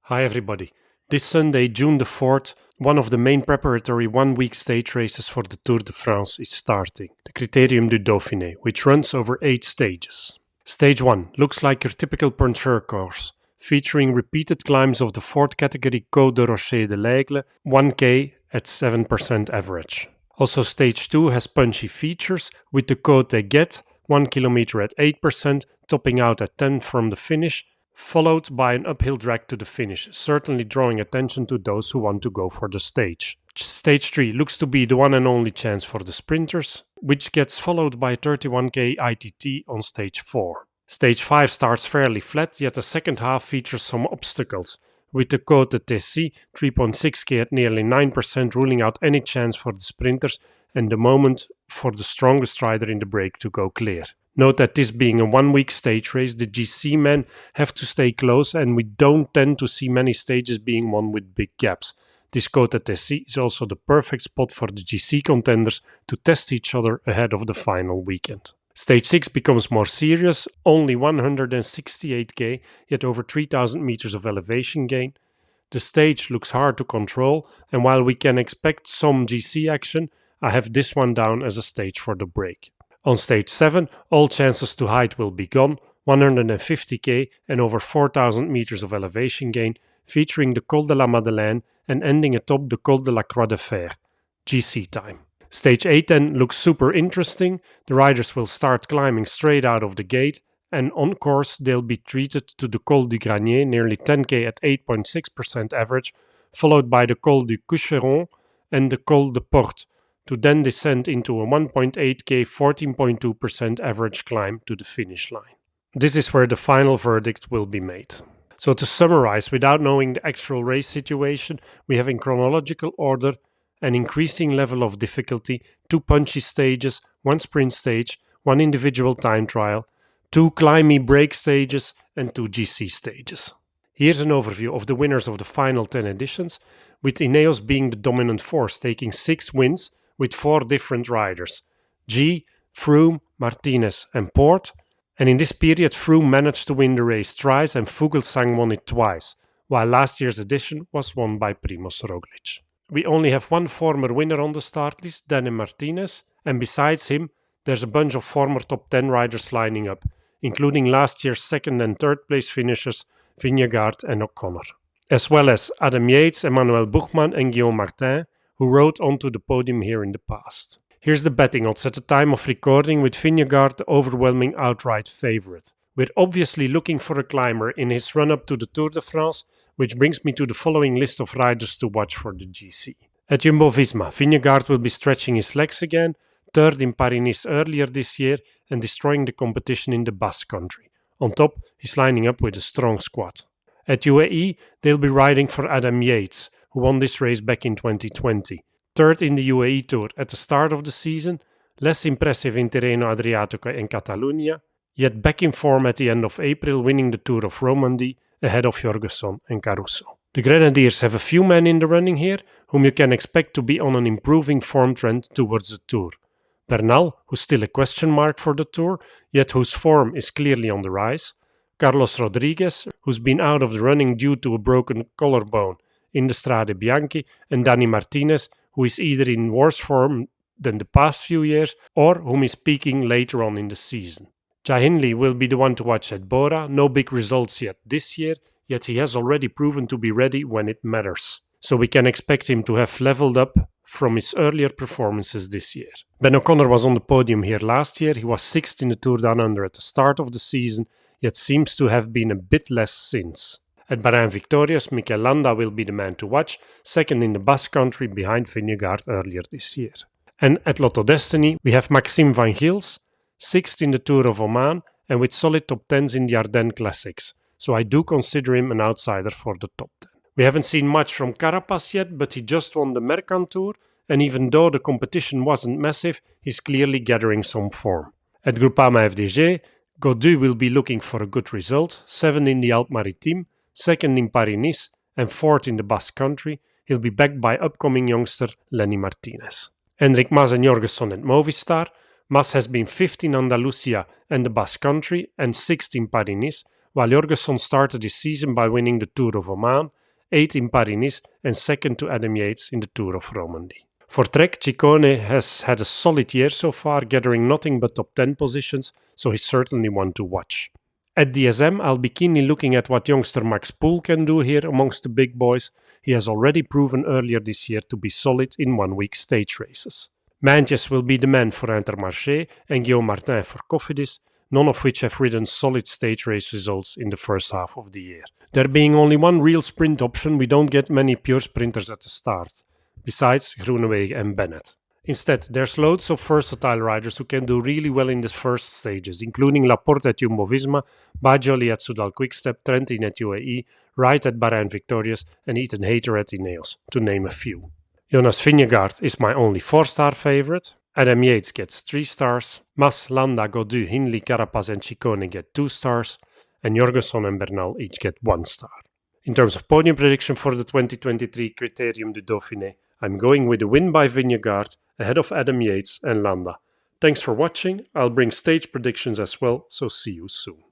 Hi everybody. This Sunday, June the 4th, one of the main preparatory one-week stage races for the Tour de France is starting, the Critérium du Dauphiné, which runs over 8 stages. Stage 1 looks like your typical puncheur course, featuring repeated climbs of the 4th category Côte de Rocher de l'Aigle, 1k at 7% average. Also stage 2 has punchy features, with the Côte de Guet, 1 km at 8%, topping out at 10 from the finish, followed by an uphill drag to the finish, certainly drawing attention to those who want to go for the stage. Stage 3 looks to be the one and only chance for the sprinters, which gets followed by 31k ITT on stage 4. Stage 5 starts fairly flat, yet the second half features some obstacles, with the Côte de Tessy 3.6k at nearly 9% ruling out any chance for the sprinters and the moment for the strongest rider in the break to go clear. Note that this being a one-week stage race, the GC men have to stay close and we don't tend to see many stages being won with big gaps. This Côte de Tessy is also the perfect spot for the GC contenders to test each other ahead of the final weekend. Stage 6 becomes more serious, only 168k, yet over 3000 meters of elevation gain. The stage looks hard to control, and while we can expect some GC action, I have this one down as a stage for the break. On stage 7, all chances to hide will be gone, 150k and over 4000 meters of elevation gain, featuring the Col de la Madeleine and ending atop the Col de la Croix de Fer, GC time. Stage 8 then looks super interesting. The riders will start climbing straight out of the gate, and on course they'll be treated to the Col du Granier, nearly 10k at 8.6% average, followed by the Col du Coucheron and the Col de Porte, to then descend into a 1.8k 14.2% average climb to the finish line. This is where the final verdict will be made. So to summarize, without knowing the actual race situation, we have in chronological order an increasing level of difficulty, 2 punchy stages, 1 sprint stage, 1 individual time trial, 2 climby break stages and 2 GC stages. Here's an overview of the winners of the final 10 editions, with Ineos being the dominant force, taking 6 wins, with 4 different riders, G, Froome, Martinez and Porte, and in this period Froome managed to win the race thrice and Fuglsang won it twice, while last year's edition was won by Primož Roglič. We only have 1 former winner on the start list, Danny Martinez, and besides him there's a bunch of former top 10 riders lining up, including last year's 2nd and 3rd place finishers Vingegaard and O'Connor, as well as Adam Yates, Emmanuel Buchmann and Guillaume Martin, who rode onto the podium here in the past. Here's the betting odds at the time of recording, with Vingegaard the overwhelming outright favourite. We're obviously looking for a climber in his run-up to the Tour de France, which brings me to the following list of riders to watch for the GC. At Jumbo-Visma, Vingegaard will be stretching his legs again, 3rd in Paris-Nice earlier this year and destroying the competition in the Basque Country. On top, he's lining up with a strong squad. At UAE, they'll be riding for Adam Yates, who won this race back in 2020. 3rd in the UAE Tour at the start of the season, less impressive in Tirreno Adriatico and Catalunya, yet back in form at the end of April, winning the Tour of Romandie ahead of Jorgenson and Caruso. The Grenadiers have a few men in the running here, whom you can expect to be on an improving form trend towards the Tour. Bernal, who's still a question mark for the Tour, yet whose form is clearly on the rise. Carlos Rodriguez, who's been out of the running due to a broken collarbone in the Strade Bianchi, and Danny Martinez, who is either in worse form than the past few years or whom is peaking later on in the season. Jai Hindley will be the one to watch at Bora. No big results yet this year, yet he has already proven to be ready when it matters. So we can expect him to have leveled up from his earlier performances this year. Ben O'Connor was on the podium here last year. He was 6th in the Tour Down Under at the start of the season, yet seems to have been a bit less since. At Bahrain Victorious, Mikel Landa will be the man to watch, 2nd in the Basque Country behind Vingegaard earlier this year. And at Lotto Destiny, we have Maxime Van Gils, 6th in the Tour of Oman and with solid top 10s in the Ardennes Classics, so I do consider him an outsider for the top 10. We haven't seen much from Carapaz yet, but he just won the Mercantour, and even though the competition wasn't massive, he's clearly gathering some form. At Groupama FDJ, Gaudu will be looking for a good result, 7th in the Alpes Maritimes, 2nd in Paris-Nice and 4th in the Basque Country. He'll be backed by upcoming youngster Lenny Martinez. Enric Mas and Jorgenson at Movistar. Mas has been 5th in Andalusia and the Basque Country and 6th in Paris-Nice, while Jorgensen started his season by winning the Tour of Oman, 8th in Paris-Nice and 2nd to Adam Yates in the Tour of Romandy. For Trek, Ciccone has had a solid year so far, gathering nothing but top 10 positions, so he's certainly one to watch. At DSM, I'll be keenly looking at what youngster Max Poole can do here amongst the big boys. He has already proven earlier this year to be solid in one-week stage races. Manches will be the man for Intermarché and Guillaume Martin for Cofidis, none of which have ridden solid stage race results in the first half of the year. There being only one real sprint option, we don't get many pure sprinters at the start, besides Groenewegen and Bennett. Instead, there's loads of versatile riders who can do really well in the first stages, including Laporte at Jumbo-Visma, Bajoli at Soudal Quickstep, Trentin at UAE, Wright at Bahrain Victorious and Ethan Hayter at Ineos, to name a few. Jonas Vingegaard is my only 4-star favorite. Adam Yates gets 3 stars. Mas, Landa, Gaudu, Hindley, Carapaz and Ciccone get 2 stars. And Jorgensen and Bernal each get 1 star. In terms of podium prediction for the 2023 Critérium du Dauphiné, I'm going with a win by Vingegaard ahead of Adam Yates and Landa. Thanks for watching. I'll bring stage predictions as well, so see you soon.